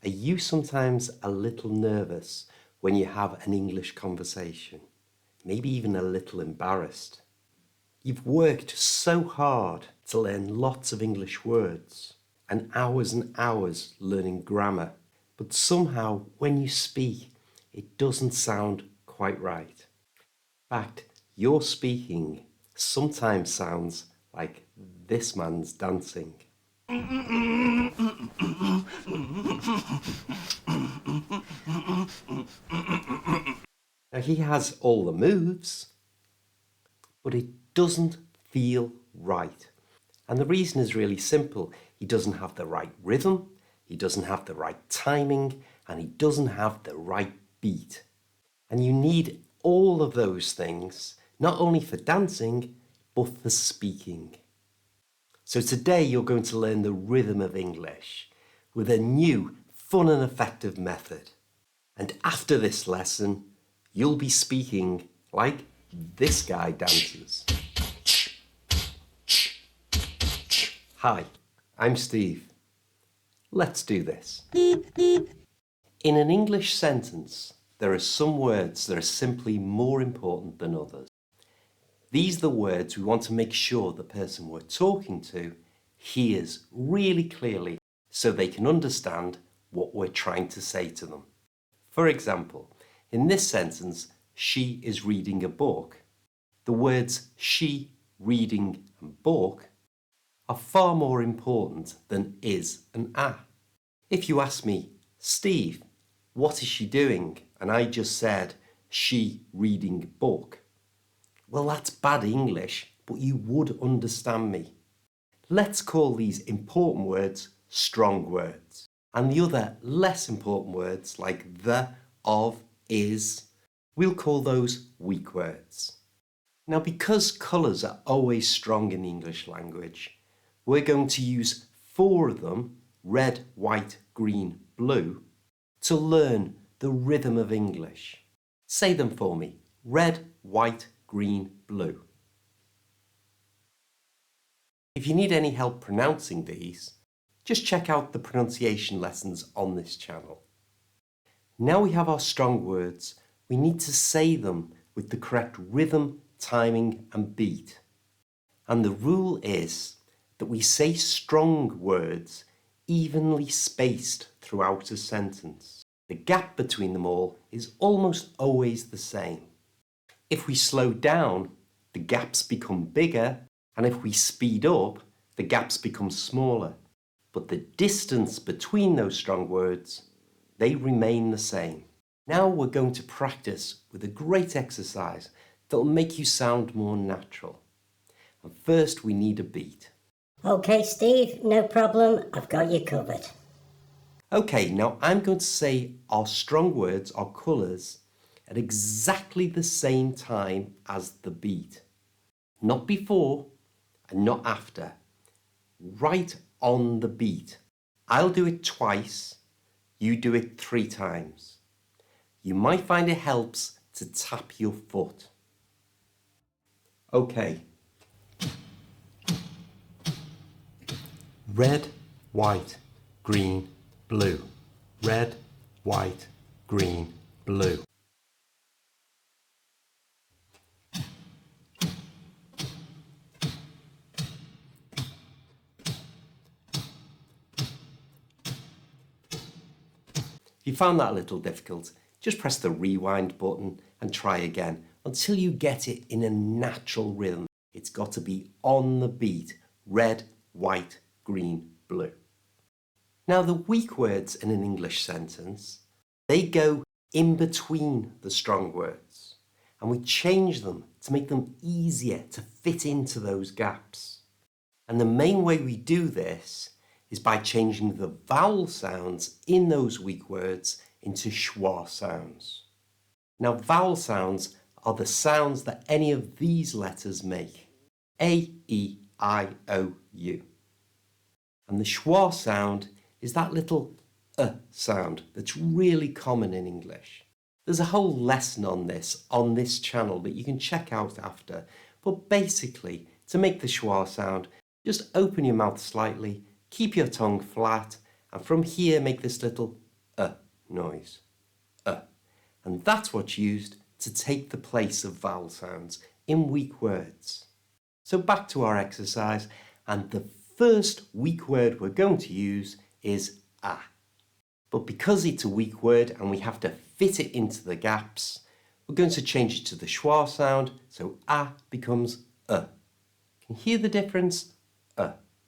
Are you sometimes a little nervous when you have an English conversation? Maybe even a little embarrassed? You've worked so hard to learn lots of English words and hours learning grammar, but somehow when you speak, it doesn't sound quite right. In fact, your speaking sometimes sounds like this man's dancing. Now he has all the moves, but it doesn't feel right. And the reason is really simple. He doesn't have the right rhythm, he doesn't have the right timing, and he doesn't have the right beat. And you need all of those things, not only for dancing, but for speaking. So today you're going to learn the rhythm of English with a new, fun and effective method. And after this lesson, you'll be speaking like this guy dances. Hi, I'm Steve. Let's do this. In an English sentence, there are some words that are simply more important than others. These are the words we want to make sure the person we're talking to hears really clearly so they can understand what we're trying to say to them. For example, in this sentence, she is reading a book. The words she, reading and book are far more important than is and a. If you ask me, Steve, what is she doing? And I just said, she reading book. Well, that's bad English, but you would understand me. Let's call these important words strong words. And the other less important words like the, of, is, we'll call those weak words. Now, because colours are always strong in the English language, we're going to use 4 of them, red, white, green, blue, to learn the rhythm of English. Say them for me. Red, white, green, blue. If you need any help pronouncing these, just check out the pronunciation lessons on this channel. Now we have our strong words, we need to say them with the correct rhythm, timing and beat. And the rule is that we say strong words evenly spaced throughout a sentence. The gap between them all is almost always the same. If we slow down, the gaps become bigger, and if we speed up, the gaps become smaller. But the distance between those strong words, they remain the same. Now we're going to practice with a great exercise that will make you sound more natural. And first we need a beat. Okay, Steve, no problem. I've got you covered. Okay, now I'm going to say our strong words, our colours, at exactly the same time as the beat. Not before and not after. Right on the beat. I'll do it twice, you do it 3 times. You might find it helps to tap your foot. Okay. Red, white, green, blue. Red, white, green, blue. If you found that a little difficult, just press the rewind button and try again until you get it in a natural rhythm. It's got to be on the beat, red, white, green, blue. Now the weak words in an English sentence, they go in between the strong words, and we change them to make them easier to fit into those gaps. And the main way we do this is by changing the vowel sounds in those weak words into schwa sounds. Now vowel sounds are the sounds that any of these letters make. A, E, I, O, U. And the schwa sound is that little sound that's really common in English. There's a whole lesson on this channel that you can check out after. But basically, to make the schwa sound, just open your mouth slightly, keep your tongue flat, and from here make this little noise. And that's what's used to take the place of vowel sounds in weak words. So back to our exercise, and the first weak word we're going to use is a. But because it's a weak word and we have to fit it into the gaps, we're going to change it to the schwa sound, so a becomes a. Can you hear the difference?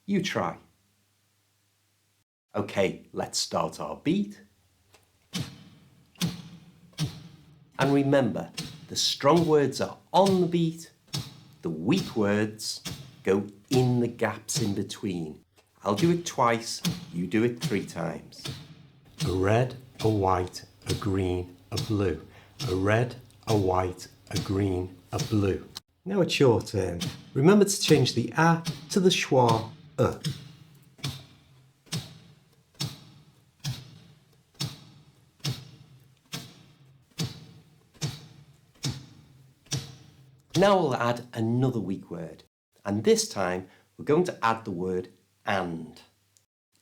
You try. Okay, let's start our beat. And remember, the strong words are on the beat, the weak words go in the gaps in between. I'll do it twice, you do it 3 times. A red, a white, a green, a blue. A red, a white, a green, a blue. Now it's your turn. Remember to change the a to the schwa a. Now we'll add another weak word, and this time we're going to add the word and.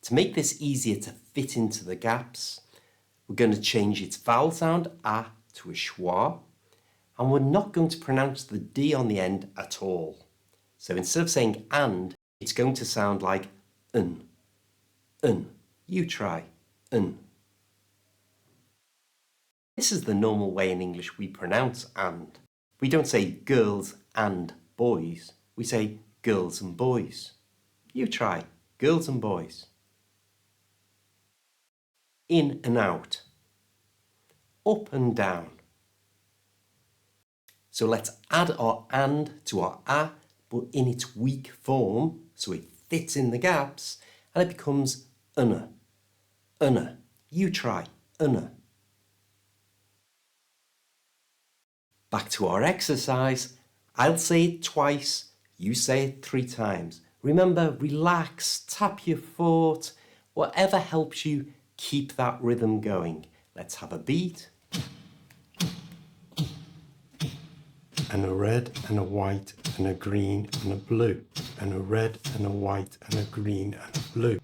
To make this easier to fit into the gaps, we're going to change its vowel sound a to a schwa, and we're not going to pronounce the d on the end at all. So instead of saying and, it's going to sound like un. You try, un. This is the normal way in English we pronounce and. We don't say girls and boys, we say girls and boys. You try, girls and boys. In and out, up and down. So let's add our and to our a, but in its weak form, so it fits in the gaps, and it becomes unna. You try, unna. Back to our exercise. I'll say it twice, you say it 3 times. Remember, relax, tap your foot, whatever helps you keep that rhythm going. Let's have a beat. And a red and a white and a green and a blue. And a red and a white and a green and a blue.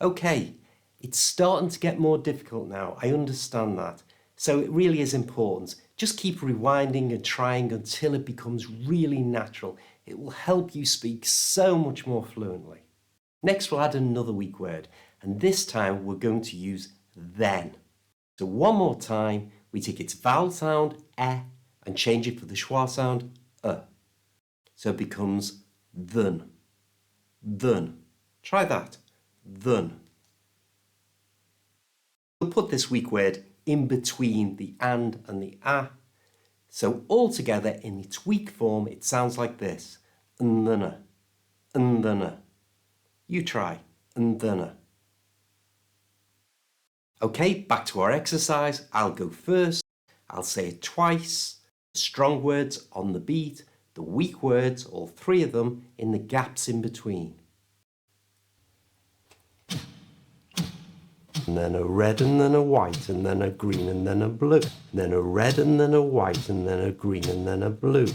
Okay, it's starting to get more difficult now, I understand that. So it really is important. Just keep rewinding and trying until it becomes really natural. It will help you speak so much more fluently. Next we'll add another weak word, and this time we're going to use then. So one more time, we take its vowel sound, and change it for the schwa sound, So it becomes thun. Try that. Thun. We'll put this weak word in between the and the a. So altogether in its weak form it sounds like this. Ndana. You try. Ndana. Okay, back to our exercise. I'll go first. I'll say it twice. Strong words on the beat, the weak words, all 3 of them, in the gaps in between. And then a red and then a white and then a green and then a blue. And then a red and then a white and then a green and then a blue.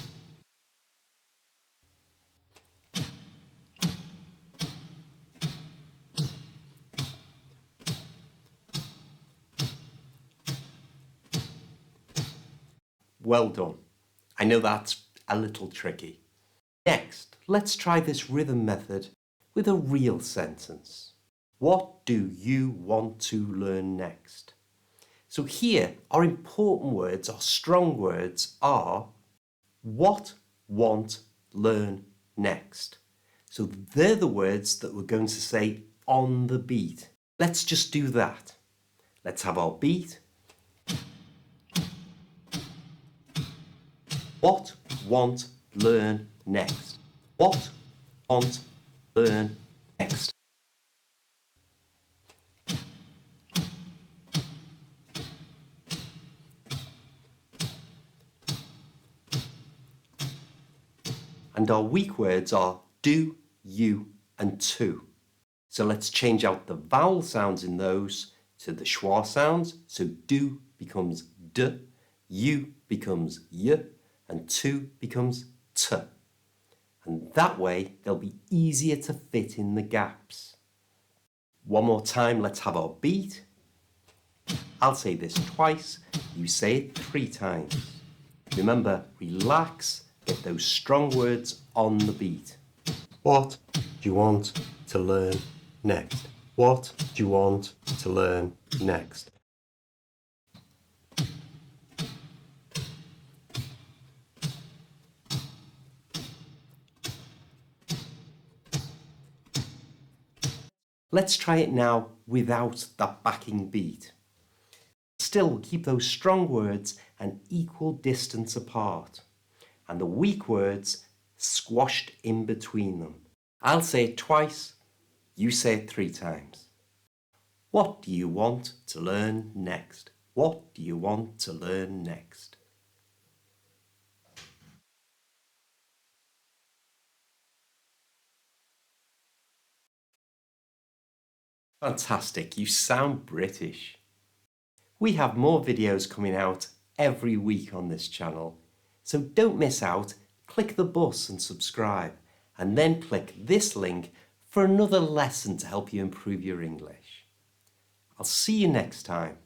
Well done. I know that's a little tricky. Next, let's try this rhythm method with a real sentence. What do you want to learn next? So here, our important words, our strong words are what, want, learn next. So they're the words that we're going to say on the beat. Let's just do that. Let's have our beat. What, want, learn next. What, want, learn next. And our weak words are do, you, and to. So let's change out the vowel sounds in those to the schwa sounds. So do becomes d, u becomes y, and to becomes t. And that way they'll be easier to fit in the gaps. One more time, let's have our beat. I'll say this twice, you say it 3 times. Remember, relax, get those strong words on the beat. What do you want to learn next? What do you want to learn next? Let's try it now without that backing beat. Still keep those strong words an equal distance apart, and the weak words squashed in between them. I'll say it twice, you say it 3 times. What do you want to learn next? What do you want to learn next? Fantastic, you sound British. We have more videos coming out every week on this channel, so don't miss out. Click the bus and subscribe, and then click this link for another lesson to help you improve your English. I'll see you next time.